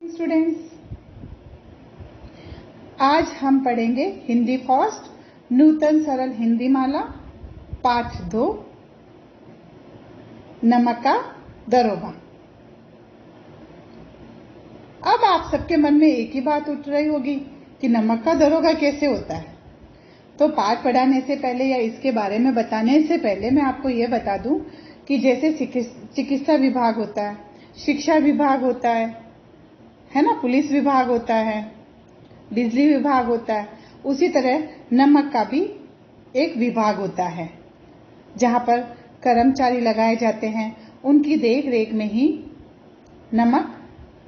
Students, आज हम पढ़ेंगे हिंदी फर्स्ट नूतन सरल हिंदी माला पाठ 2 नमक का दरोगा। अब आप सबके मन में एक ही बात उठ रही होगी कि नमक का दरोगा कैसे होता है। तो पाठ पढ़ाने से पहले या इसके बारे में बताने से पहले मैं आपको ये बता दूं कि जैसे चिकित्सा विभाग होता है, शिक्षा विभाग होता है ना, पुलिस विभाग होता है, बिजली विभाग होता है, उसी तरह नमक का भी एक विभाग होता है जहां पर कर्मचारी लगाए जाते हैं। उनकी देख रेख में ही नमक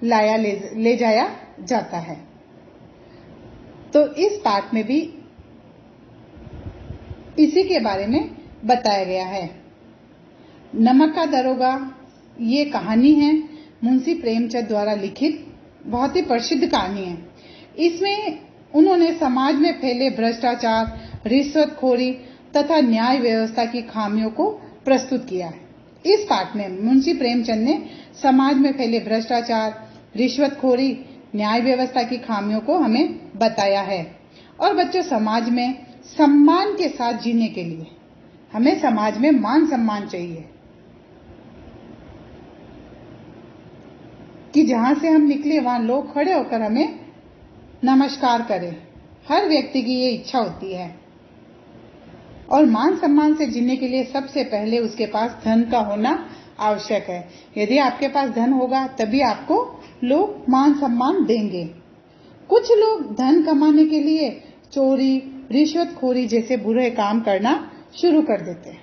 ले जाया जाता है। तो इस पाठ में भी इसी के बारे में बताया गया है। नमक का दरोगा ये कहानी है मुंशी प्रेमचंद द्वारा लिखित, बहुत ही प्रसिद्ध कहानी है। इसमें उन्होंने समाज में फैले भ्रष्टाचार, रिश्वतखोरी तथा न्याय व्यवस्था की खामियों को प्रस्तुत किया है। इस पाठ में मुंशी प्रेमचंद ने समाज में फैले भ्रष्टाचार, रिश्वतखोरी, न्याय व्यवस्था की खामियों को हमें बताया है। और बच्चों, समाज में सम्मान के साथ जीने के लिए हमें समाज में मान सम्मान चाहिए कि जहां से हम निकले वहां लोग खड़े होकर हमें नमस्कार करें। हर व्यक्ति की ये इच्छा होती है। और मान सम्मान से जीने के लिए सबसे पहले उसके पास धन का होना आवश्यक है। यदि आपके पास धन होगा तभी आपको लोग मान सम्मान देंगे। कुछ लोग धन कमाने के लिए चोरी, रिश्वतखोरी जैसे बुरे काम करना शुरू कर देते हैं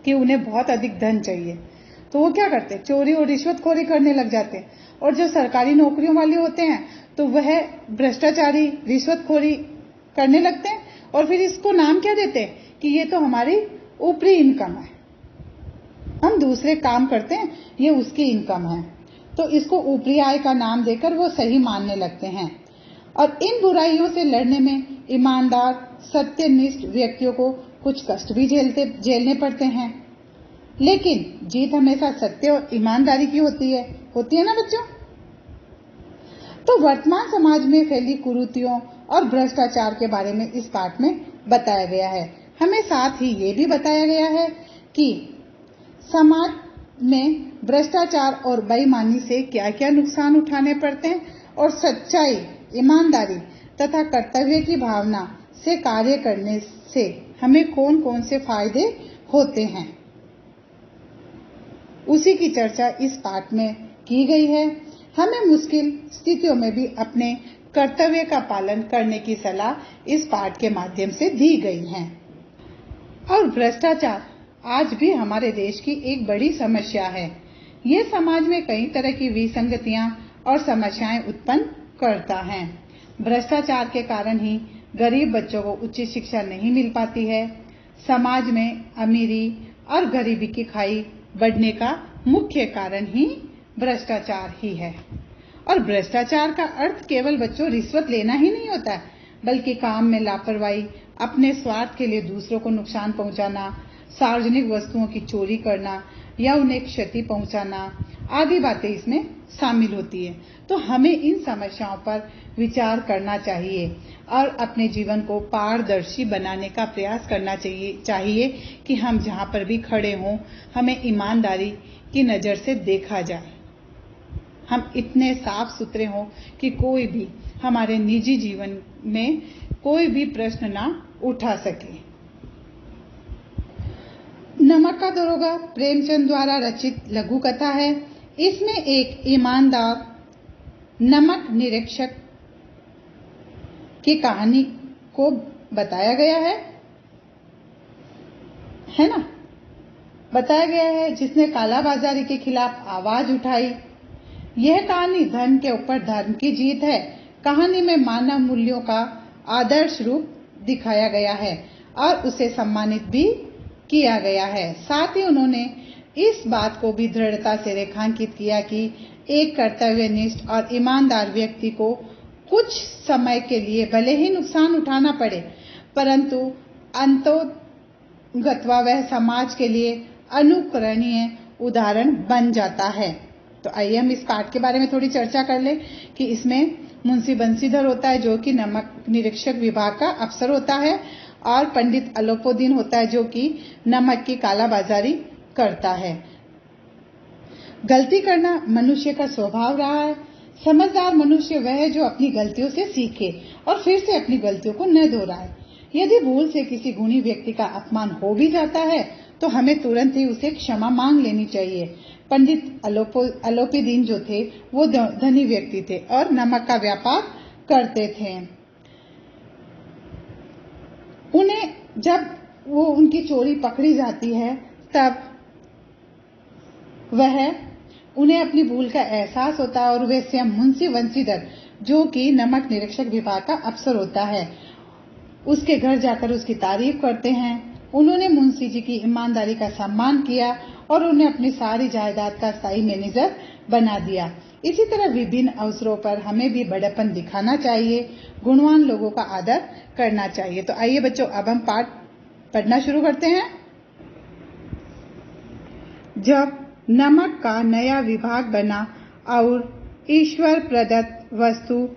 कि उन्हें बहुत अधिक धन चाहिए, तो वो क्या करते हैं, चोरी और रिश्वतखोरी करने लग जाते हैं। और जो सरकारी नौकरियों वाले होते हैं तो वह भ्रष्टाचारी, रिश्वतखोरी करने लगते हैं और फिर इसको नाम क्या देते हैं कि ये तो हमारी ऊपरी इनकम है, हम दूसरे काम करते हैं, ये उसकी इनकम है। तो इसको ऊपरी आय का नाम देकर वो सही मानने लगते हैं। और इन बुराइयों से लड़ने में ईमानदार, सत्यनिष्ठ व्यक्तियों को कुछ कष्ट भी झेलने पड़ते हैं, लेकिन जीत हमेशा सत्य और ईमानदारी की होती है ना बच्चों। तो वर्तमान समाज में फैली कुरीतियों और भ्रष्टाचार के बारे में इस पाठ में बताया गया है। हमें साथ ही ये भी बताया गया है कि समाज में भ्रष्टाचार और बेईमानी से क्या क्या नुकसान उठाने पड़ते हैं और सच्चाई, ईमानदारी तथा कर्तव्य की भावना से कार्य करने से हमें कौन कौन से फायदे होते हैं, उसी की चर्चा इस पाठ में की गई है। हमें मुश्किल स्थितियों में भी अपने कर्तव्य का पालन करने की सलाह इस पाठ के माध्यम से दी गई है। और भ्रष्टाचार आज भी हमारे देश की एक बड़ी समस्या है। ये समाज में कई तरह की विसंगतियां और समस्याएं उत्पन्न करता है। भ्रष्टाचार के कारण ही गरीब बच्चों को उच्च शिक्षा नहीं मिल पाती है। समाज में अमीरी और गरीबी की खाई बढ़ने का मुख्य कारण ही भ्रष्टाचार ही है। और भ्रष्टाचार का अर्थ केवल बच्चों रिश्वत लेना ही नहीं होता, बल्कि काम में लापरवाही, अपने स्वार्थ के लिए दूसरों को नुकसान पहुंचाना, सार्वजनिक वस्तुओं की चोरी करना या उन्हें क्षति पहुंचाना आदि बातें इसमें शामिल होती है। तो हमें इन समस्याओं पर विचार करना चाहिए और अपने जीवन को पारदर्शी बनाने का प्रयास करना चाहिए कि हम जहां पर भी खड़े हों हमें ईमानदारी की नजर से देखा जाए। हम इतने साफ सुथरे हों कि कोई भी हमारे निजी जीवन में कोई भी प्रश्न ना उठा सके। नमक का दरोगा प्रेमचंद द्वारा रचित लघु कथा है। इसमें एक ईमानदार नमक निरीक्षक की कहानी को बताया गया है ना, बताया गया है, जिसने कालाबाजारी के खिलाफ आवाज उठाई। यह कहानी धन के ऊपर धर्म की जीत है। कहानी में मानव मूल्यों का आदर्श रूप दिखाया गया है और उसे सम्मानित भी किया गया है। साथ ही उन्होंने इस बात को भी दृढ़ता से रेखांकित किया कि एक कर्तव्यनिष्ठ और ईमानदार व्यक्ति को कुछ समय के लिए भले ही नुकसान उठाना पड़े, परंतु अंतोगत्वा वह समाज के लिए अनुकरणीय उदाहरण बन जाता है। तो आइए हम इस पाठ के बारे में थोड़ी चर्चा कर ले कि इसमें मुंशी बंसीधर होता है जो कि नमक निरीक्षक विभाग का अफसर होता है, और पंडित अलोपुद्दीन होता है जो कि नमक की कालाबाजारी करता है। गलती करना मनुष्य का स्वभाव रहा है। समझदार मनुष्य वह है जो अपनी गलतियों से सीखे और फिर से अपनी गलतियों को न दोहराए। यदि भूल से किसी गुणी व्यक्ति का अपमान हो भी जाता है तो हमें तुरंत ही उसे क्षमा मांग लेनी चाहिए। पंडित अलोपुद्दीन जो थे वो धनी व्यक्ति थे और नमक का व्यापार करते थे। उन्हें जब वो उनकी चोरी पकड़ी जाती है तब उन्हें अपनी भूल का एहसास होता है और वे स्वयं मुंशी बंसीधर जो कि नमक निरीक्षक विभाग का अफसर होता है उसके घर जाकर उसकी तारीफ करते हैं। उन्होंने मुंशी जी की ईमानदारी का सम्मान किया और उन्हें अपनी सारी जायदाद का स्थायी मैनेजर बना दिया। इसी तरह विभिन्न अवसरों पर हमें भी बड़प्पन दिखाना चाहिए, गुणवान लोगों का आदर करना चाहिए। तो आइए बच्चों, अब हम पाठ पढ़ना शुरू करते हैं। जब नमक का नया विभाग बना और ईश्वर प्रदत्त वस्तु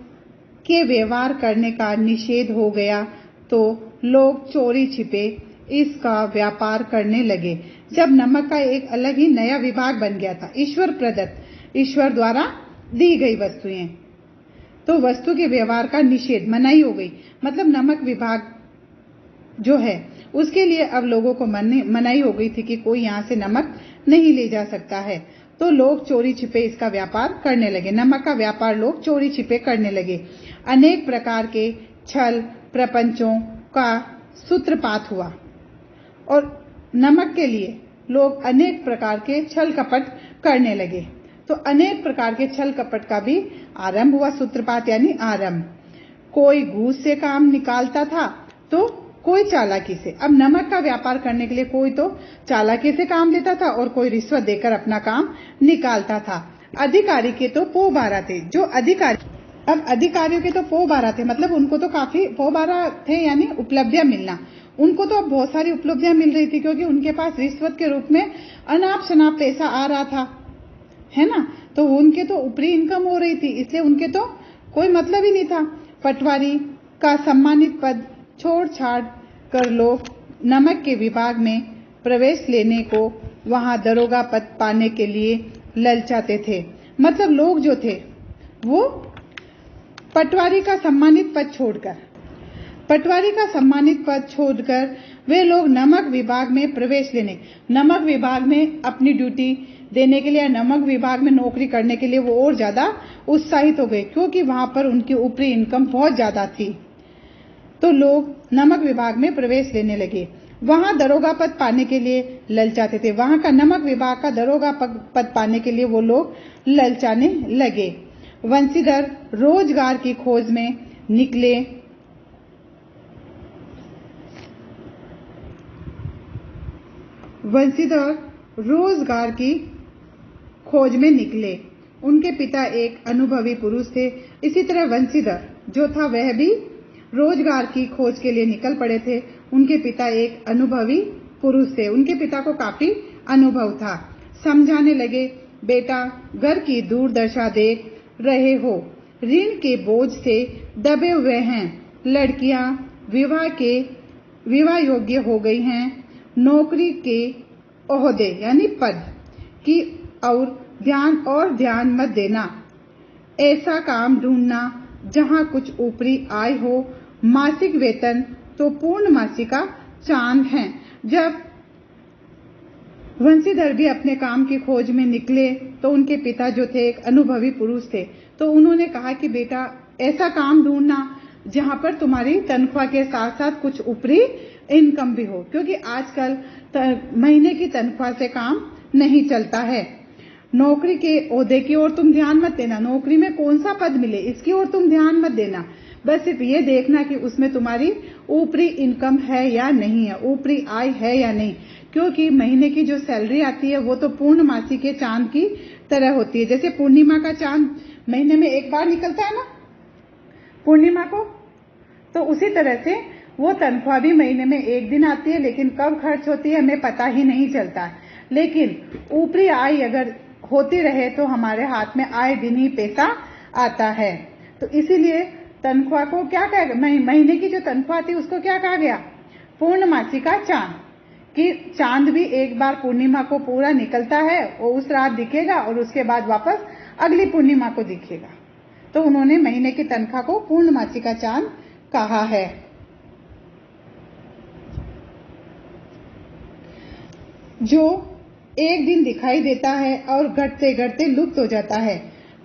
के व्यवहार करने का निषेध हो गया तो लोग चोरी छिपे इसका व्यापार करने लगे। जब नमक का एक अलग ही नया विभाग बन गया था, ईश्वर प्रदत्त, ईश्वर द्वारा दी गई वस्तुएं, तो वस्तु के व्यवहार का निषेध, मनाही हो गई। मतलब नमक विभाग जो है उसके लिए अब लोगों को मनाही हो गई थी कि कोई यहाँ से नमक नहीं ले जा सकता है, तो लोग चोरी छिपे इसका व्यापार करने लगे। नमक का व्यापार लोग चोरी छिपे करने लगे। अनेक प्रकार के छल प्रपंचों का सूत्रपात हुआ और नमक के लिए लोग अनेक प्रकार के छल कपट करने लगे। तो अनेक प्रकार के छल कपट का भी आरंभ हुआ, सूत्रपात यानी आरंभ। कोई घूस से काम निकालता था तो कोई चालाकी से। अब नमक का व्यापार करने के लिए कोई तो चालाकी से काम लेता था और कोई रिश्वत देकर अपना काम निकालता था। अधिकारी के तो पोबारा थे, जो अधिकारियों के तो पोबारा थे, मतलब उनको तो काफी पोबारा थे यानी उपलब्धियां मिलना। उनको तो अब बहुत सारी उपलब्धियां मिल रही थी क्योंकि उनके पास रिश्वत के रूप में अनाप शनाप पैसा आ रहा था, है ना। तो उनके तो ऊपरी इनकम हो रही थी, इसलिए उनके तो कोई मतलब ही नहीं था। पटवारी का सम्मानित पद छोड़ छाड़ कर लोग नमक के विभाग में प्रवेश लेने को वहां दरोगा पद पाने के लिए ललचाते थे। मतलब लोग जो थे वो पटवारी का सम्मानित पद छोड़कर वे लोग नमक विभाग में प्रवेश लेने, नमक विभाग में अपनी ड्यूटी देने के लिए, नमक विभाग में नौकरी करने के लिए वो और ज्यादा उत्साहित हो गए क्योंकि वहां पर उनकी ऊपरी इनकम बहुत ज्यादा थी। तो लोग नमक विभाग में प्रवेश लेने लगे। वहां दरोगा पद पाने के लिए ललचाते थे। वहां का नमक विभाग का दरोगा पद पाने के लिए वो लोग ललचाने लगे। बंसीधर रोजगार की खोज में निकले। उनके पिता एक अनुभवी पुरुष थे। इसी तरह बंसीधर जो था वह भी रोजगार की खोज के लिए निकल पड़े थे। उनके पिता एक अनुभवी पुरुष थे, उनके पिता को काफी अनुभव था। समझाने लगे, बेटा घर की दुर्दशा देख रहे हो, ऋण के बोझ से दबे हुए हैं, लड़कियां विवाह योग्य हो गई हैं, नौकरी के ओहदे यानी पद की और ध्यान मत देना, ऐसा काम ढूंढना जहां कुछ ऊपरी आय हो, मासिक वेतन तो पूर्ण मासिक का चांद है। जब बंसीधर भी अपने काम की खोज में निकले तो उनके पिता जो थे एक अनुभवी पुरुष थे, तो उन्होंने कहा कि बेटा ऐसा काम ढूंढना जहां पर तुम्हारी तनख्वाह के साथ साथ कुछ ऊपरी इनकम भी हो, क्योंकि आजकल महीने की तनख्वाह से काम नहीं चलता है। नौकरी के ओहदे की ओर तुम ध्यान मत देना, नौकरी में कौन सा पद मिले इसकी ओर तुम ध्यान मत देना, बस सिर्फ ये देखना कि उसमें तुम्हारी ऊपरी इनकम है या नहीं है, ऊपरी आय है या नहीं, क्योंकि महीने की जो सैलरी आती है वो तो पूर्णमासी के चांद की तरह होती है। जैसे पूर्णिमा का चांद महीने में एक बार निकलता है ना पूर्णिमा को, तो उसी तरह से वो तनख्वाह भी महीने में एक दिन आती है, लेकिन कब खर्च होती है हमें पता ही नहीं चलता। लेकिन ऊपरी आय अगर होती रहे तो हमारे हाथ में आए दिन ही पैसा आता है। तो इसीलिए तनख्वाह को क्या कहा, महीने की जो तनख्वाह थी उसको क्या कहा गया, पूर्णमासी का चांद। कि चांद भी एक बार पूर्णिमा को पूरा निकलता है, वो उस रात दिखेगा और उसके बाद वापस अगली पूर्णिमा को दिखेगा। तो उन्होंने महीने की तनख्वाह को पूर्णमासी का चांद कहा है। जो एक दिन दिखाई देता है और घटते घटते लुप्त हो जाता है,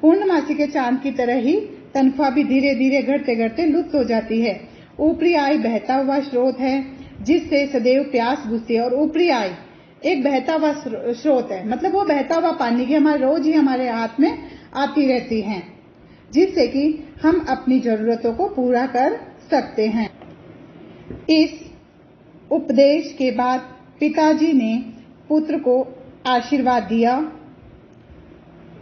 पूर्णमासी के चांद की तरह ही तनख्वाह भी धीरे धीरे घटते घटते लुप्त हो जाती है। ऊपरी आय बहता हुआ स्रोत है जिससे सदैव प्यास बुझती है। और ऊपरी आय एक बहता हुआ स्रोत है, मतलब वो बहता हुआ पानी की हमारे रोज ही हमारे हाथ में आती रहती हैं, जिससे कि हम अपनी जरूरतों को पूरा कर सकते हैं। इस उपदेश के बाद पिताजी ने पुत्र को आशीर्वाद दिया।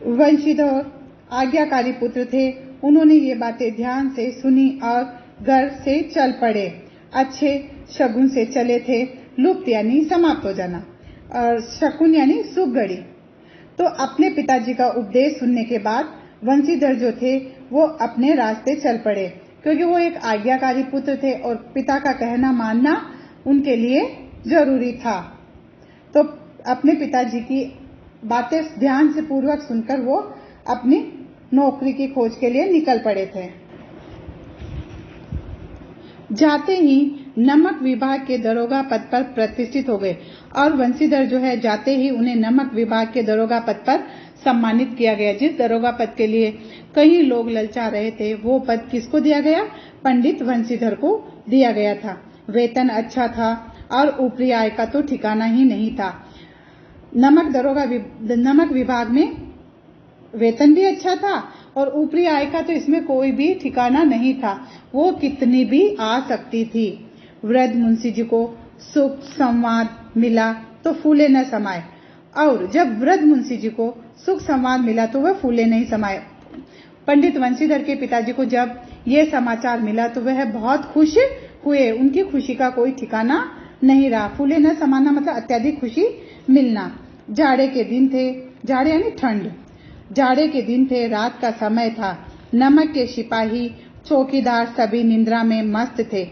वंशीधर आज्ञाकारी पुत्र थे, उन्होंने ये बातें ध्यान से सुनी और घर से चल पड़े। अच्छे शगुन से चले थे। लुप्त यानी समाप्त हो जाना और शकुन यानी सुख घड़ी। तो अपने पिताजी का उपदेश सुनने के बाद वंशीधर जो थे वो अपने रास्ते चल पड़े, क्योंकि वो एक आज्ञाकारी पुत्र थे और पिता का कहना मानना उनके लिए जरूरी था। तो अपने पिताजी की बातें ध्यान से पूर्वक सुनकर वो अपनी नौकरी की खोज के लिए निकल पड़े थे। जाते ही नमक विभाग के दरोगा पद पर प्रतिष्ठित हो गए और वंशीधर जो है जाते ही उन्हें नमक विभाग के दरोगा पद पर सम्मानित किया गया। जिस दरोगा पद के लिए कई लोग ललचा रहे थे वो पद किसको दिया गया, पंडित वंशीधर को दिया गया था। वेतन अच्छा था और ऊपरी आय का तो ठिकाना ही नहीं था। नमक विभाग में वेतन भी अच्छा था और ऊपरी आय का तो इसमें कोई भी ठिकाना नहीं था, वो कितनी भी आ सकती थी। वृद्ध मुंशी जी को सुख संवाद मिला तो फूले न समाये, और जब वृद्ध मुंशी जी को सुख संवाद मिला तो वह फूले नहीं समाये। पंडित वंशीधर के पिताजी को जब ये समाचार मिला तो वह बहुत खुश हुए। उनकी खुशी का कोई ठिकाना नहीं रहा। फूले न समाना मतलब अत्यधिक खुशी मिलना। जाड़े के दिन थे, जाड़े यानी ठंड, जाड़े के दिन थे, रात का समय था। नमक के सिपाही चौकीदार सभी निंद्रा में मस्त थे।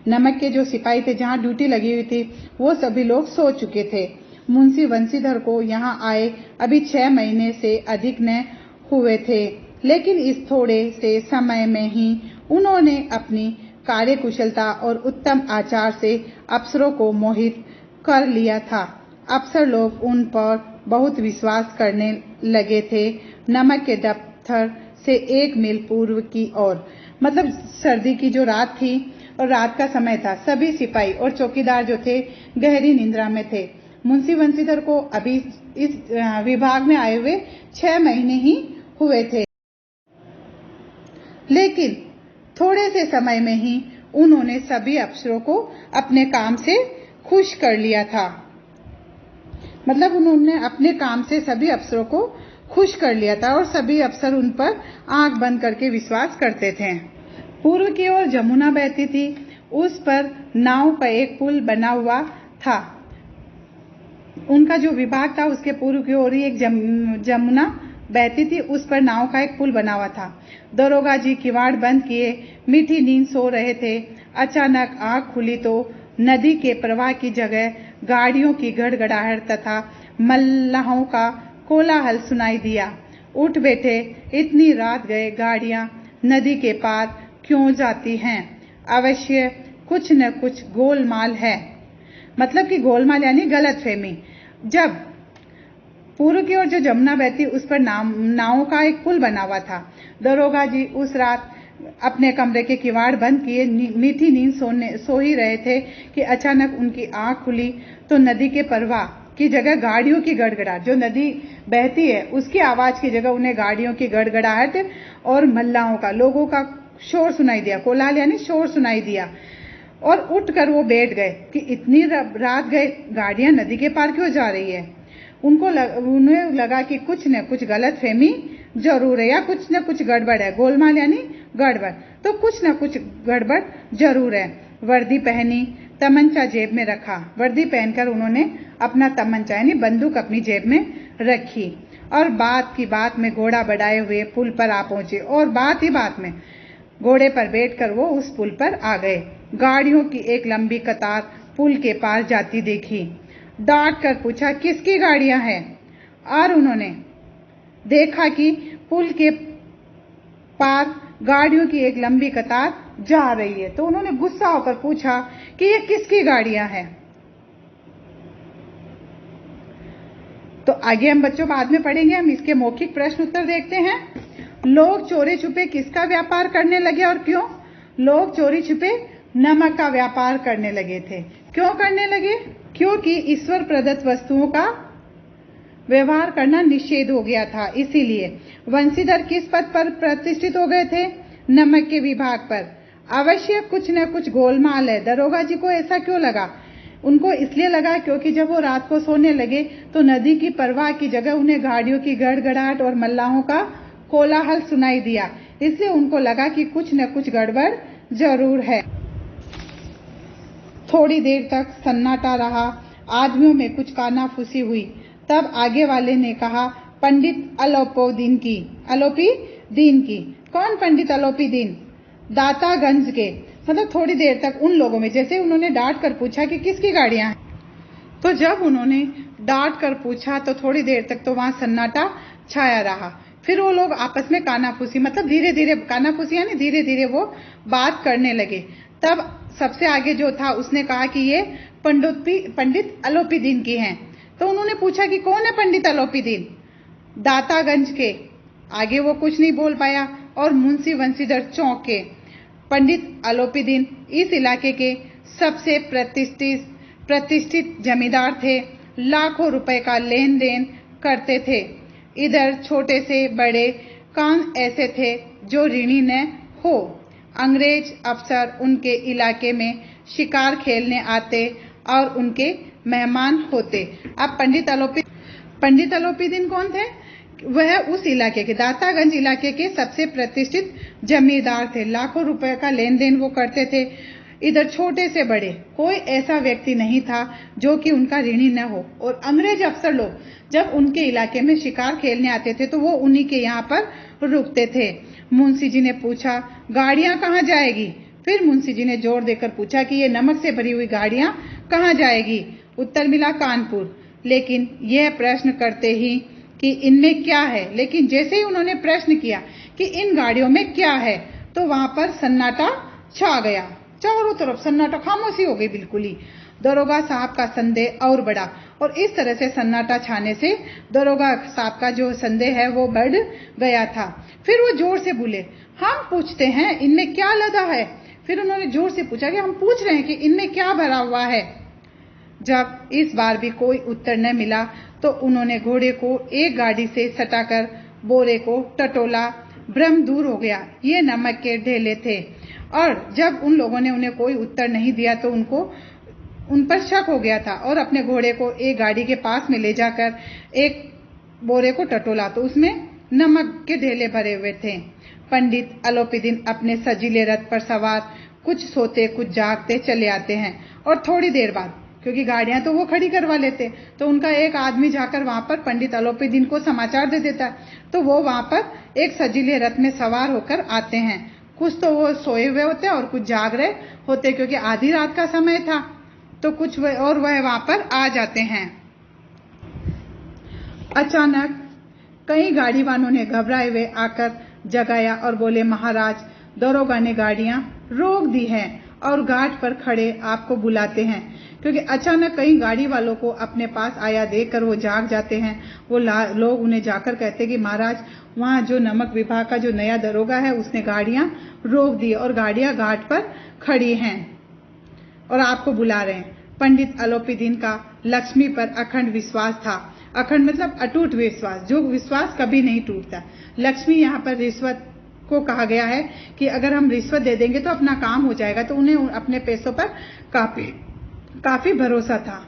नमक के जो सिपाही थे जहां ड्यूटी लगी हुई थी वो सभी लोग सो चुके थे। मुंशी वंशीधर को यहां आए अभी 6 महीने से अधिक न हुए थे, लेकिन इस थोड़े से समय में ही उन्होंने अपनी कार्यकुशलता और उत्तम आचार से अफसरों को मोहित कर लिया था। अफसर लोग उन पर बहुत विश्वास करने लगे थे। नमक के दफ्तर से 1 मील पूर्व की ओर, मतलब सर्दी की जो रात थी और रात का समय था, सभी सिपाही और चौकीदार जो थे गहरी निंद्रा में थे। मुंशी वंशीधर को अभी इस विभाग में आए हुए 6 महीने ही हुए थे, लेकिन थोड़े से समय में ही उन्होंने सभी अफसरों को अपने काम से खुश कर लिया था। मतलब उन्होंने अपने काम से सभी अफसरों को खुश कर लिया था और सभी अफसर उन पर आंख बंद करके विश्वास करते थे। पूर्व की ओर जमुना बहती थी, उस पर नाव का एक पुल बना हुआ था। उनका जो विभाग था उसके पूर्व की ओर ही एक जमुना बहती थी, उस पर नाव का एक पुल बना हुआ था। दरोगा जी किवाड़ बंद किए मीठी नींद सो रहे थे। अचानक आंख खुली तो नदी के प्रवाह की जगह गाड़ियों की गड़गड़ाहट तथा मल्लाहों का कोलाहल सुनाई दिया। उठ बैठे, इतनी रात गए गाड़ियां नदी के पार क्यों जाती हैं? अवश्य कुछ न कुछ गोलमाल है। मतलब कि गोलमाल यानी गलतफहमी। जब पूर्व की ओर जो जमुना बहती उस पर नावों का एक पुल बना हुआ था। दरोगा जी उस रात अपने कमरे के किवाड़ बंद किए मीठी नींद सो ही रहे थे कि अचानक उनकी आंख खुली तो नदी के प्रवाह की जगह गाड़ियों की गड़गड़ाहट, जो नदी बहती है उसकी आवाज की जगह उन्हें गाड़ियों की गड़गड़ाहट और मल्लाहों का, लोगों का शोर सुनाई दिया। कोलाहल यानी शोर सुनाई दिया और उठकर वो बैठ गए कि इतनी रात गए गाड़ियां नदी के पार क्यों जा रही है। उन्हें लगा कि कुछ न कुछ गलतफहमी जरूर है या कुछ न कुछ गड़बड़ है। गोलमाल यानी गड़बड़, तो कुछ न कुछ गड़बड़ जरूर है। वर्दी पहनी, तमंचा जेब में रखा। वर्दी पहनकर उन्होंने अपना तमंचा यानी बंदूक अपनी जेब में रखी और बात की बात में घोड़ा बढ़ाए हुए पुल पर आ पहुंचे और बात ही बात में घोड़े पर बैठकर वो उस पुल पर आ गए। गाड़ियों की एक लंबी कतार पुल के पास जाती देखी। डांट कर पूछा, किसकी गाड़ियां हैं? और उन्होंने देखा कि पुल के पार गाड़ियों की एक लंबी कतार जा रही है। तो उन्होंने गुस्सा होकर पूछा कि ये किसकी गाड़ियां हैं? तो आगे हम बच्चों बाद में पढ़ेंगे। हम इसके मौखिक प्रश्न उत्तर देखते हैं। लोग चोरी छुपे किसका व्यापार करने लगे और क्यों? लोग चोरी छुपे नमक का व्यापार करने लगे थे। क्यों करने लगे? क्योंकि ईश्वर प्रदत्त वस्तुओं का व्यवहार करना निषेध हो गया था, इसीलिए। वंशीधर किस पद पर प्रतिष्ठित हो गए थे? नमक के विभाग पर। अवश्य कुछ न कुछ गोलमाल है। दरोगा जी को ऐसा क्यों लगा? उनको इसलिए लगा क्योंकि जब वो रात को सोने लगे तो नदी की प्रवाह की जगह उन्हें गाड़ियों की गड़गड़ाहट और मल्लाहों का कोलाहल सुनाई दिया। इसलिए उनको लगा कि कुछ न कुछ गड़बड़ जरूर है। थोड़ी देर तक सन्नाटा रहा। आदमियों में कुछ कानाफूसी हुई। तब आगे वाले ने कहा, पंडित अलोपीदीन की। कौन पंडित अलोपीदीन? दातागंज के। मतलब थोड़ी देर तक उन लोगों में, जैसे उन्होंने डांट कर पूछा कि किसकी गाड़ियां हैं, तो जब उन्होंने डांट कर पूछा तो थोड़ी देर तक तो वहां सन्नाटा छाया रहा। फिर वो लोग आपस में कानाफूसी, मतलब धीरे धीरे कानाफूसी यानी धीरे धीरे वो बात करने लगे। तब सबसे आगे जो था उसने कहा कि ये पंडित अलोपीदीन की हैं। तो उन्होंने पूछा कि कौन है पंडित अलोपीदीन? दातागंज के। आगे वो कुछ नहीं बोल पाया और मुंशी वंशीधर चौंके। पंडित अलोपीदीन इस इलाके के सबसे प्रतिष्ठित जमींदार थे। लाखों रुपए का लेन देन करते थे। इधर छोटे से बड़े काम ऐसे थे जो ऋणी न हो। अंग्रेज अफसर उनके इलाके में शिकार खेलने आते और उनके मेहमान होते। अब पंडित अलोपीदीन कौन थे? वह उस इलाके के, दातागंज इलाके के सबसे प्रतिष्ठित जमींदार थे। लाखों रुपए का लेन देन वो करते थे। इधर छोटे से बड़े कोई ऐसा व्यक्ति नहीं था जो कि उनका ऋणी न हो। और अंग्रेज अफसर लोग जब उनके इलाके में शिकार खेलने आते थे तो वो उन्हीं के यहाँ पर रुकते थे। मुंशी जी ने पूछा, गाड़ियां कहाँ जाएगी? फिर मुंशी जी ने जोर देकर पूछा कि ये नमक से भरी हुई गाड़ियां कहाँ जाएगी? उत्तर मिला, कानपुर। लेकिन यह प्रश्न करते ही कि इनमें क्या है, लेकिन जैसे ही उन्होंने प्रश्न किया कि इन गाड़ियों में क्या है, तो वहां पर सन्नाटा छा गया। चारों तरफ सन्नाटा, खामोशी हो गई बिल्कुल ही। दरोगा साहब का संदेह और बढ़ा और इस तरह से सन्नाटा छाने से दरोगा साहब का जो संदेह है वो बढ़ गया था। फिर वो जोर से बोले, हम पूछते हैं इनमें क्या लदा है? फिर उन्होंने जोर से पूछा कि हम पूछ रहे हैं कि इनमें क्या भरा हुआ है। जब इस बार भी कोई उत्तर न मिला तो उन्होंने घोड़े को एक गाड़ी से सटाकर बोरे को टटोला। भ्रम दूर हो गया। ये नमक के ढेले थे। और जब उन लोगों ने उन्हें कोई उत्तर नहीं दिया तो उन पर शक हो गया था और अपने घोड़े को एक गाड़ी के पास में ले जाकर एक बोरे को टटोला तो उसमें नमक के ढेले भरे हुए थे। पंडित अलोपीदीन अपने सजीले रथ पर सवार कुछ सोते कुछ जागते चले आते हैं और थोड़ी देर बाद, क्योंकि गाड़ियां तो वो खड़ी करवा लेते, तो उनका एक आदमी जाकर वहां पर पंडित अलोपीदीन को समाचार दे देता है। तो वो वहां पर एक सजीले रथ में सवार होकर आते हैं। कुछ तो वो सोए हुए होते और कुछ जाग रहे होते, क्योंकि आधी रात का समय था। तो कुछ और वह वहां पर आ जाते हैं। अचानक कई गाड़ी वालों ने घबराए हुए आकर जगाया और बोले, महाराज, दरोगा ने गाड़ियां रोक दी हैं और घाट पर खड़े आपको बुलाते हैं। क्योंकि अचानक कई गाड़ी वालों को अपने पास आया देखकर वो जाग जाते हैं। वो लोग उन्हें जाकर कहते हैं कि महाराज, वहां जो नमक विभाग का जो नया दरोगा है उसने गाड़ियां रोक दी और गाड़ियां घाट पर खड़ी हैं और आपको बुला रहे हैं। पंडित अलोपीदीन का लक्ष्मी पर अखंड विश्वास था। अखंड मतलब अटूट विश्वास, जो विश्वास कभी नहीं टूटता। लक्ष्मी यहाँ पर रिश्वत को कहा गया है कि अगर हम रिश्वत दे देंगे तो अपना काम हो जाएगा, तो उन्हें अपने पैसों पर काफी भरोसा था।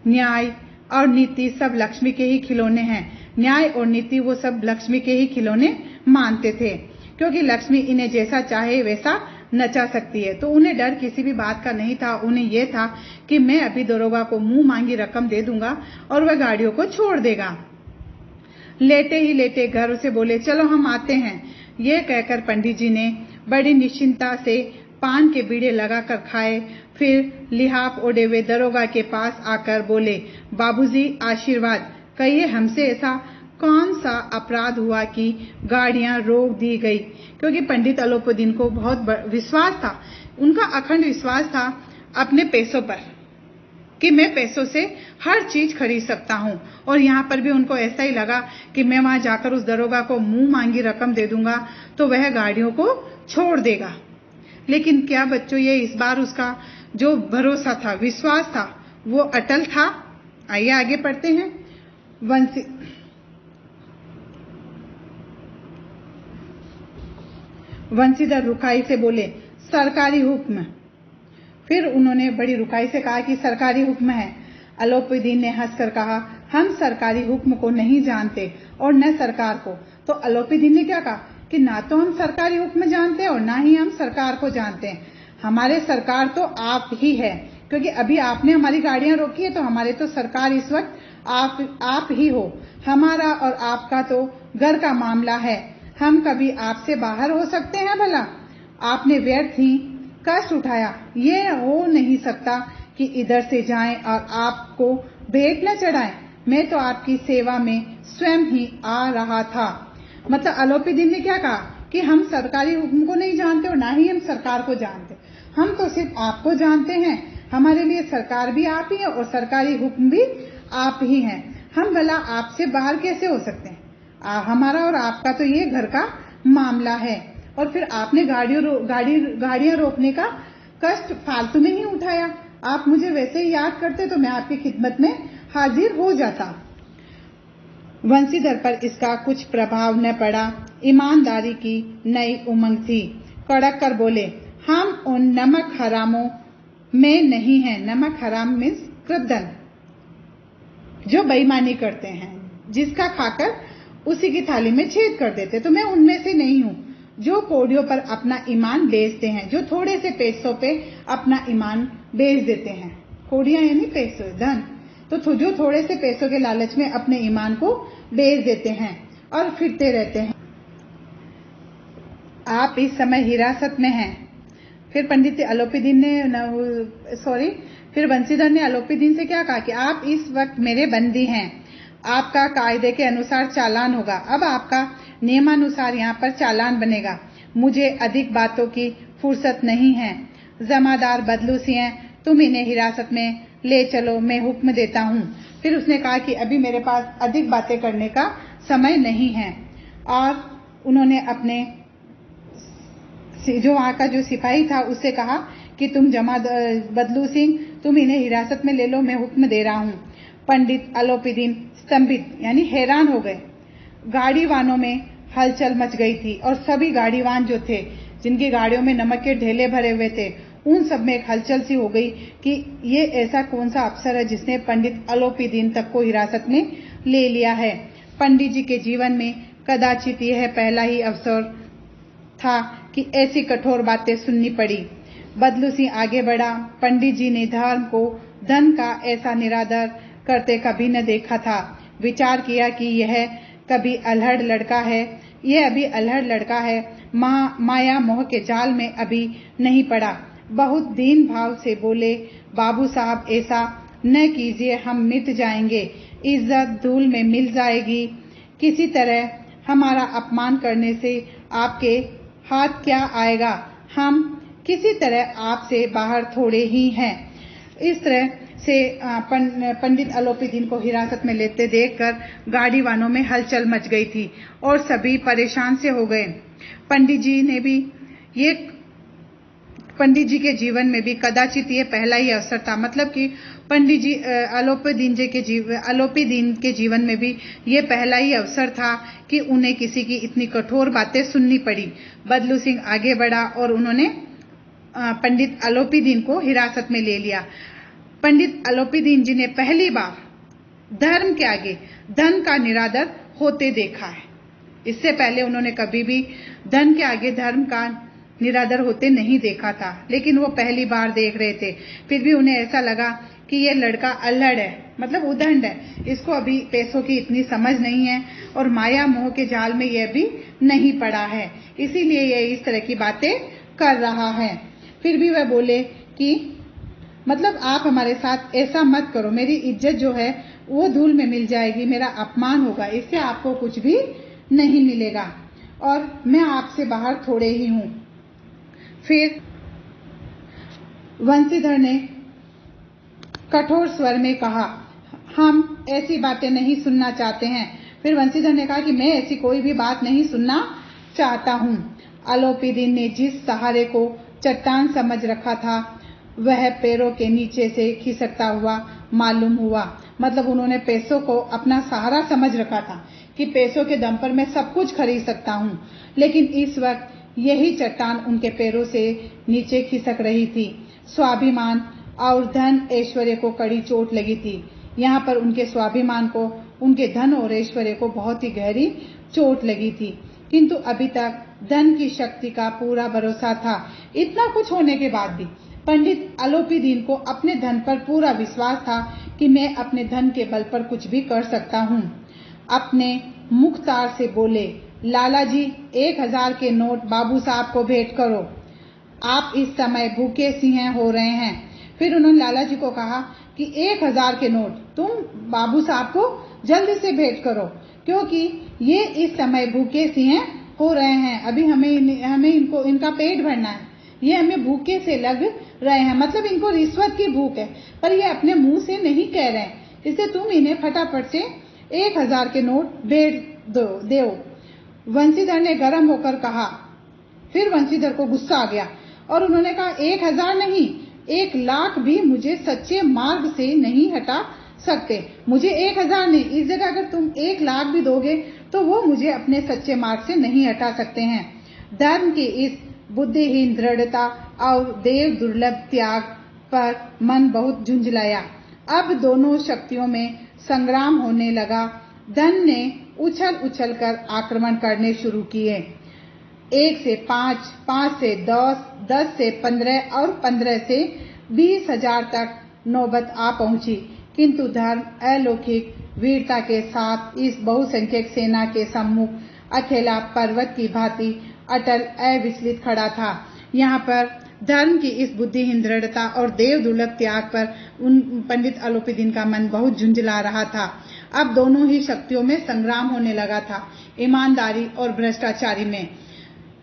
न्याय और नीति सब लक्ष्मी के ही खिलौने हैं। न्याय और नीति वो सब लक्ष्मी के ही खिलौने मानते थे, क्योंकि लक्ष्मी इन्हें जैसा चाहे वैसा नचा सकती है। तो उन्हें डर किसी भी बात का नहीं था। उन्हें यह था कि मैं अभी दरोगा को मुंह मांगी रकम दे दूंगा और वह गाड़ियों को छोड़ देगा। लेटे ही लेटे घर से बोले, चलो हम आते हैं। ये कहकर पंडित जी ने बड़ी निश्चिंता से पान के बीड़े लगाकर खाए। फिर लिहाफ ओढ़े हुए दरोगा के पास आकर बोले, बाबूजी आशीर्वाद, कहिए हमसे ऐसा कौन सा अपराध हुआ कि गाड़ियां रोक दी गई। क्योंकि पंडित अलोपीदीन को बहुत विश्वास था, उनका अखंड विश्वास था अपने पैसों पर कि मैं पैसों से हर चीज खरीद सकता हूं। और यहाँ पर भी उनको ऐसा ही लगा कि मैं वहां जाकर उस दरोगा को मुंह मांगी रकम दे दूंगा तो वह गाड़ियों को छोड़ देगा। लेकिन क्या बच्चों, ये इस बार उसका जो भरोसा था, विश्वास था, वो अटल था। आइए आगे पढ़ते हैं। वंशीधर रुखाई से बोले, सरकारी हुक्म। फिर उन्होंने बड़ी रुखाई से कहा कि सरकारी हुक्म है। अलोपीदीन ने हंसकर कहा, हम सरकारी हुक्म को नहीं जानते और न सरकार को। तो अलोपीदीन ने क्या कहा कि ना तो हम सरकारी हुक्म जानते हैं और ना ही हम सरकार को जानते हैं। हमारे सरकार तो आप ही है, क्योंकि अभी आपने हमारी गाड़ियां रोकी है तो हमारे तो सरकार इस वक्त आप ही हो। हमारा और आपका तो घर का मामला है, हम कभी आपसे बाहर हो सकते हैं भला? आपने व्यर्थ ही कष्ट उठाया, ये हो नहीं सकता कि इधर से जाएं और आपको भेंट न चढ़ाएं। मैं तो आपकी सेवा में स्वयं ही आ रहा था। मतलब अलोपीदीन ने क्या कहा कि हम सरकारी हुक्म को नहीं जानते और ना ही हम सरकार को जानते, हम तो सिर्फ आपको जानते हैं। हमारे लिए सरकार भी आप ही है और सरकारी हुक्म भी आप ही हैं। हम भला आपसे बाहर कैसे हो सकते हैं? हमारा और आपका तो ये घर का मामला है। और फिर आपने गाड़ियां रोकने का कष्ट फालतू में ही उठाया। आप मुझे वैसे ही याद करते तो मैं आपकी खिदमत में हाजिर हो जाता। वंशीधर पर इसका कुछ प्रभाव न पड़ा। ईमानदारी की नई उमंग थी। कड़क कर बोले, हम उन नमक हरामों में नहीं हैं। नमक हराम मीन्स कृतधन, जो बेईमानी करते हैं, जिसका खाकर उसी की थाली में छेद कर देते। तो मैं उनमें से नहीं हूं जो कौड़ियों पर अपना ईमान बेचते हैं, जो थोड़े से पैसों पे अपना ईमान बेच देते हैं। कौड़ियां यानी पैसे, धन। तो जो थोड़े से पैसों के लालच में अपने ईमान को बेच देते हैं और फिरते रहते हैं। आप इस समय हिरासत में हैं। फिर फिर वंशीधर ने अलोपीदीन से क्या कहा कि आप इस वक्त मेरे बंदी हैं। आपका कायदे के अनुसार चालान होगा। अब आपका नियमानुसार यहाँ पर चालान बनेगा। मुझे अधिक बातों की फुर्सत नहीं है। जमादार बदलूसी हैं, तुम इन्हें हिरासत में ले चलो, मैं हुक्म देता हूँ। फिर उसने कहा कि अभी मेरे पास अधिक बातें करने का समय नहीं है। और उन्होंने अपने जो वहां का जो सिपाही था उससे कहा कि तुम बदलू सिंह, तुम इन्हें हिरासत में ले लो, मैं हुक्म दे रहा हूँ। पंडित अलोपीदीन स्तंभित यानी हैरान हो गए। गाड़ीवानों में हलचल मच गई थी और सभी गाड़ीवान जो थे, जिनकी गाड़ियों में नमक के ढेले भरे हुए थे, उन सब में एक हलचल सी हो गई कि ये ऐसा कौन सा अफसर है जिसने पंडित अलोपीदीन तक को हिरासत में ले लिया है। पंडित जी के जीवन में कदाचित यह पहला ही अवसर था कि ऐसी कठोर बातें सुननी पड़ी। बदलू सिंह आगे बढ़ा। पंडित जी ने धर्म को धन का ऐसा निरादर करते कभी न देखा था। विचार किया कि यह अभी अल्हड़ लड़का है, माया मोह के जाल में अभी नहीं पड़ा। बहुत दीन भाव से बोले, बाबू साहब ऐसा न कीजिए, हम मिट जाएंगे, इज्जत धूल में मिल जाएगी। किसी तरह हमारा अपमान करने से आपके हाथ क्या आएगा? हम किसी तरह आपसे बाहर थोड़े ही हैं। इस तरह से पंडित अलोपीदीन को हिरासत में लेते देखकर गाड़ीवानों में हलचल मच गई थी और सभी परेशान से हो गए। पंडित जी के जीवन में भी कदाचित ये पहला ही अवसर था। मतलब कि अलोपीदीन के जीवन में भी ये पहला ही अवसर था कि उन्हें किसी की इतनी कठोर बातें सुननी पड़ी। बदलू सिंह आगे बढ़ा और उन्होंने पंडित अलोपीदीन को हिरासत में ले लिया। पंडित अलोपीदीन जी ने पहली बार धर्म के आगे धन का निरादर होते देखा है। इससे पहले उन्होंने कभी भी धन के आगे धर्म का निरादर होते नहीं देखा था, लेकिन वो पहली बार देख रहे थे। फिर भी उन्हें ऐसा लगा कि ये लड़का अल्हड़ है, मतलब उदंड है, इसको अभी पैसों की इतनी समझ नहीं है और माया मोह के जाल में ये अभी नहीं पड़ा है, इसीलिए ये इस तरह की बातें कर रहा है। फिर भी वह बोले कि मतलब आप हमारे साथ ऐसा मत करो, मेरी इज्जत जो है वो धूल में मिल जाएगी, मेरा अपमान होगा, इससे आपको कुछ भी नहीं मिलेगा और मैं आपसे बाहर थोड़े ही हूं। फिर वंशीधर ने कठोर स्वर में कहा, हम ऐसी बातें नहीं सुनना चाहते हैं। फिर वंशीधर ने कहा कि मैं ऐसी कोई भी बात नहीं सुनना चाहता हूं। अलोपीदीन ने जिस सहारे को चट्टान समझ रखा था वह पैरों के नीचे से खिसकता हुआ मालूम हुआ। मतलब उन्होंने पैसों को अपना सहारा समझ रखा था कि पैसों के दम पर मैं सब कुछ खरीद सकता हूं, लेकिन इस वक्त यही चट्टान उनके पैरों से नीचे खिसक रही थी। स्वाभिमान और धन ऐश्वर्य को कड़ी चोट लगी थी। यहाँ पर उनके स्वाभिमान को, उनके धन और ऐश्वर्य को बहुत ही गहरी चोट लगी थी, किंतु अभी तक धन की शक्ति का पूरा भरोसा था। इतना कुछ होने के बाद भी पंडित अलोपीदीन को अपने धन पर पूरा विश्वास था कि मैं अपने धन के बल पर कुछ भी कर सकता हूँ। अपने मुख्तार से बोले, लाला जी 1000 के नोट बाबू साहब को भेंट करो, आप इस समय भूखे सिंह हो रहे हैं। फिर उन्होंने लाला जी को कहा कि 1000 के नोट तुम बाबू साहब को जल्दी से भेंट करो, क्योंकि ये इस समय भूखे सिंह हो रहे हैं। अभी हमें इनका पेट भरना है, ये हमें भूखे से लग रहे हैं, मतलब इनको रिश्वत की भूख है, पर ये अपने मुंह से नहीं कह रहे हैं, इसलिए तुम इन्हें फटाफट से 1000 के नोट भेज दो। वंशीधर ने गर्म होकर कहा। फिर वंशीधर को गुस्सा आ गया और उन्होंने कहा 1000 नहीं, 1,00,000 भी मुझे सच्चे मार्ग से नहीं हटा सकते। मुझे 1000 नहीं, इस जगह अगर तुम 1,00,000 भी दोगे तो वो मुझे अपने सच्चे मार्ग से नहीं हटा सकते हैं। धर्म की इस बुद्धिहीन दृढ़ता और देव दुर्लभ त्याग पर मन बहुत झुंझलाया। अब दोनों शक्तियों में संग्राम होने लगा। धन ने उछल उछल कर आक्रमण करने शुरू किए। 1 से 5, 5 से 10, 10 से 15 और 15 से 20,000 तक नौबत आ पहुंची, किंतु धर्म अलौकिक वीरता के साथ इस बहुसंख्यक सेना के सम्मुख अकेला पर्वत की भांति अटल अविचलित खड़ा था। यहाँ पर धर्म की इस बुद्धिहीन दृढ़ता और देव दुर्लभ त्याग पर पंडित अलोपीदीन का मन बहुत झुंझला रहा था। अब दोनों ही शक्तियों में संग्राम होने लगा था, ईमानदारी और भ्रष्टाचारी में।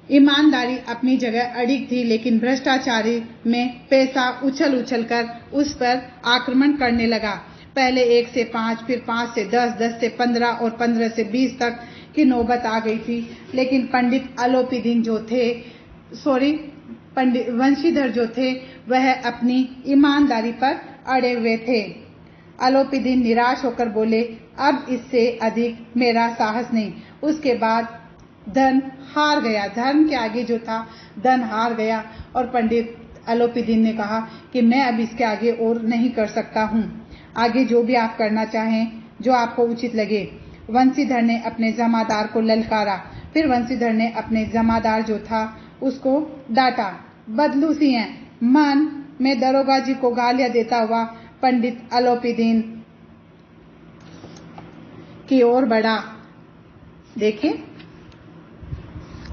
ईमानदारी अपनी जगह अड़िग थी, लेकिन भ्रष्टाचारी में पैसा उछल उछल कर उस पर आक्रमण करने लगा। पहले 1 से 5, फिर 5 से 10, 10 से 15 और 15 से 20 तक की नौबत आ गई थी, लेकिन पंडित अलोपीदीन पंडित वंशीधर जो थे वह अपनी ईमानदारी पर अड़े हुए थे। अलोपीदीन निराश होकर बोले, अब इससे अधिक मेरा साहस नहीं। उसके बाद धन हार गया, धर्म के आगे जो था धन हार गया और पंडित अलोपीदीन ने कहा कि मैं अब इसके आगे और नहीं कर सकता हूँ, आगे जो भी आप करना चाहें, जो आपको उचित लगे। वंशीधर ने अपने जमादार को ललकारा। फिर वंशीधर ने अपने जमादार जो था उसको डांटा। बदलू सी हैं, मन में दरोगा जी को गालियां देता हुआ पंडित अलोपीदीन की ओर बढ़ा। देखिए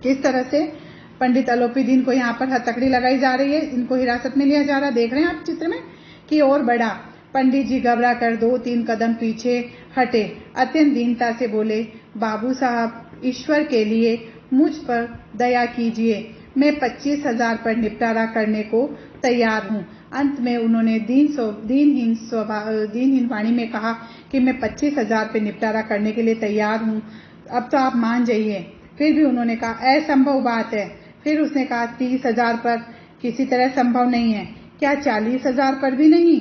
किस तरह से पंडित अलोपीदीन को यहाँ पर हथकड़ी लगाई जा रही है, इनको हिरासत में लिया जा रहा है, देख रहे हैं आप चित्र में, की ओर बढ़ा। पंडित जी घबरा कर 2-3 कदम पीछे हटे, अत्यंत दीनता से बोले, बाबू साहब ईश्वर के लिए मुझ पर दया कीजिए, मैं 25,000 पर निपटारा करने को तैयार हूँ। अंत में उन्होंने दीनहीन वाणी में कहा कि मैं 25,000 पे निपटारा करने के लिए तैयार हूँ, अब तो आप मान जाइए। फिर भी उन्होंने कहा असंभव बात है। फिर उसने कहा 30,000 पर किसी तरह संभव नहीं है। क्या 40,000 पर भी नहीं?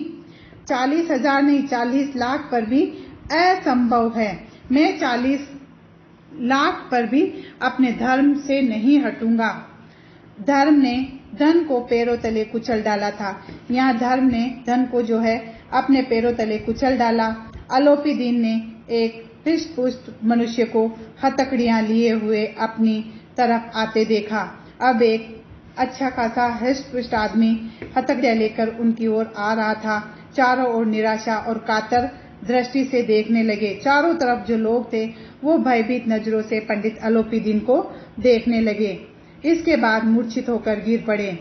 40,000 नहीं, 40 लाख पर भी असंभव है। मैं 40 लाख पर भी अपने धर्म से नहीं हटूंगा। धर्म ने धन को पैरों तले कुचल डाला था। यहाँ धर्म ने धन को जो है अपने पैरों तले कुचल डाला। अलोपीदीन ने एक हृष्ट पुष्ट मनुष्य को हथकड़ियां लिए हुए अपनी तरफ आते देखा। अब एक अच्छा खासा हृष्ट पुष्ट आदमी हथकड़ियां लेकर उनकी ओर आ रहा था। चारों ओर निराशा और कातर दृष्टि से देखने लगे। चारों तरफ जो लोग थे वो भयभीत नजरों से पंडित अलोपीदीन को देखने लगे। इसके बाद मूर्छित होकर गिर पड़े।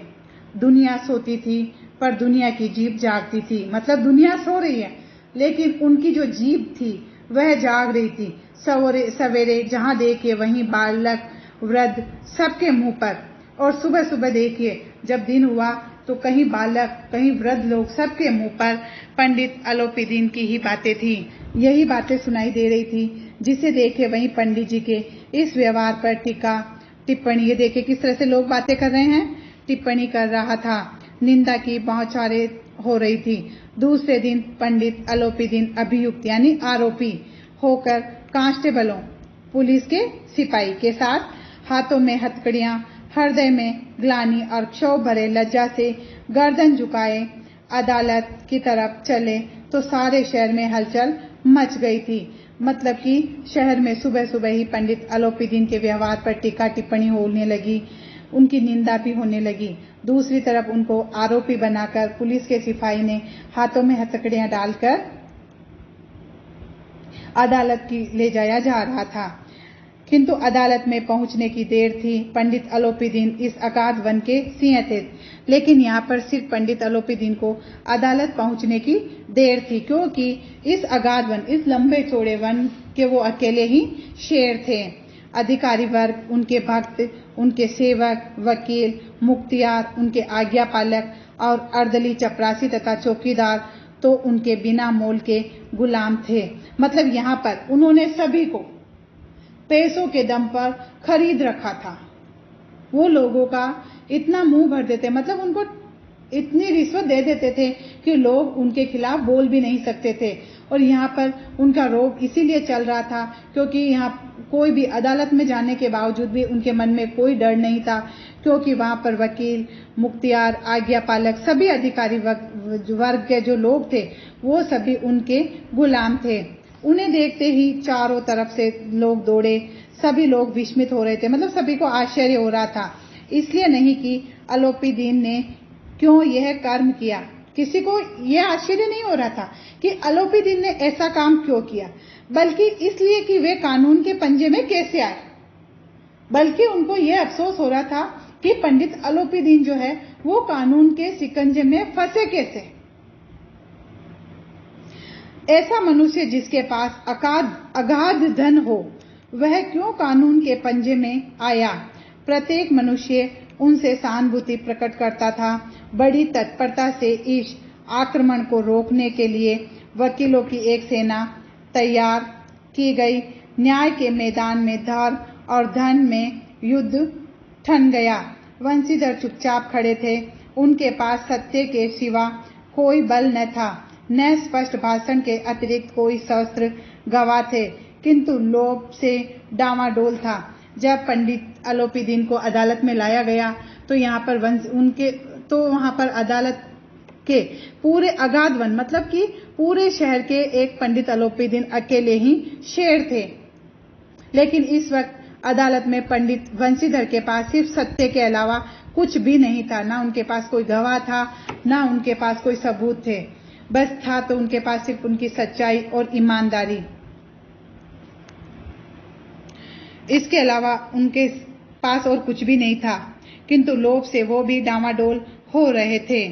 दुनिया सोती थी पर दुनिया की जीभ जागती थी। मतलब दुनिया सो रही है लेकिन उनकी जो जीभ थी वह जाग रही थी। सवेरे जहां देखिए वहीं बालक वृद्ध सबके मुंह पर, और सुबह सुबह देखिए जब दिन हुआ तो कहीं बालक कहीं वृद्ध लोग सबके मुंह पर पंडित अलोपीदीन की ही बातें थी। यही बातें सुनाई दे रही थी। जिसे देखे वहीं पंडित जी के इस व्यवहार पर टीका टिप्पणी, ये देखे किस तरह से लोग बातें कर रहे हैं, टिप्पणी कर रहा था। निंदा की बौछारें हो रही थी। दूसरे दिन पंडित अलोपीदीन अभियुक्त यानी आरोपी होकर कांस्टेबलों पुलिस के सिपाही के साथ हाथों में हथकड़ियां, हृदय में ग्लानि और क्षोभ भरे लज्जा से गर्दन झुकाए अदालत की तरफ चले तो सारे शहर में हलचल मच गई थी। मतलब कि शहर में सुबह सुबह ही पंडित अलोपीदीन के व्यवहार पर टीका टिप्पणी होने लगी, उनकी निंदा भी होने लगी। दूसरी तरफ उनको आरोपी बनाकर पुलिस के सिपाही ने हाथों में हथकड़ियां डालकर अदालत की ले जाया जा रहा था। किंतु अदालत में पहुंचने की देर थी। पंडित अलोपीदीन इस अगाध वन के सिंह थे, लेकिन यहाँ पर सिर्फ पंडित अलोपीदीन को अदालत पहुंचने की देर थी, क्योंकि इस अगाध वन, इस लंबे चौड़े वन के वो अकेले ही शेर थे। अधिकारी वर्ग, उनके भक्त, उनके सेवक, वकील, मुख्तियार, उनके आज्ञा पालक और अर्दली चपरासी तथा चौकीदार तो उनके बिना मोल के गुलाम थे। मतलब यहाँ पर उन्होंने सभी को पैसों के दम पर खरीद रखा था। वो लोगों का इतना मुंह भर देते, मतलब उनको इतनी रिश्वत दे देते थे कि लोग उनके खिलाफ बोल भी नहीं सकते थे। और यहाँ पर उनका रोब इसीलिए चल रहा था क्योंकि यहाँ कोई भी अदालत में जाने के बावजूद भी उनके मन में कोई डर नहीं था, क्योंकि वहां पर वकील, मुख्तियार, आज्ञा पालक, सभी अधिकारी वर्ग के जो लोग थे वो सभी उनके गुलाम थे। उन्हें देखते ही चारों तरफ से लोग दौड़े। सभी लोग विस्मित हो रहे थे, मतलब सभी को आश्चर्य हो रहा था। इसलिए नहीं कि अलोपीदीन ने क्यों यह कर्म किया, किसी को यह आश्चर्य नहीं हो रहा था कि अलोपीदीन ने ऐसा काम क्यों किया, बल्कि इसलिए कि वे कानून के पंजे में कैसे आए। बल्कि उनको यह अफसोस हो रहा था कि पंडित अलोपीदीन जो है वो कानून के शिकंजे में फंसे कैसे। ऐसा मनुष्य जिसके पास अगाध धन हो वह क्यों कानून के पंजे में आया। प्रत्येक मनुष्य उनसे सहानुभूति प्रकट करता था। बड़ी तत्परता से इस आक्रमण को रोकने के लिए वकीलों की एक सेना तैयार की गई। न्याय के मैदान में धर्म और धन में युद्ध ठन गया। वंशीधर चुपचाप खड़े थे। उनके पास सत्य के सिवा कोई बल न था, न स्पष्ट भाषण के अतिरिक्त कोई शस्त्र गवाह थे, किंतु लोभ से डामाडोल था। जब पंडित अलोपीदीन को अदालत में लाया गया तो यहाँ पर वहां पर अदालत के पूरे अगाध वन, मतलब कि पूरे शहर के एक पंडित अलोपीदीन अकेले ही शेर थे। लेकिन इस वक्त अदालत में पंडित वंशीधर के पास सिर्फ सत्य के अलावा कुछ भी नहीं था। ना उनके पास कोई गवाह था, ना उनके पास कोई सबूत थे। बस था तो उनके पास सिर्फ उनकी सच्चाई और ईमानदारी। इसके अलावा उनके पास और कुछ भी नहीं था, किंतु लोभ से वो भी डामाडोल हो रहे थे।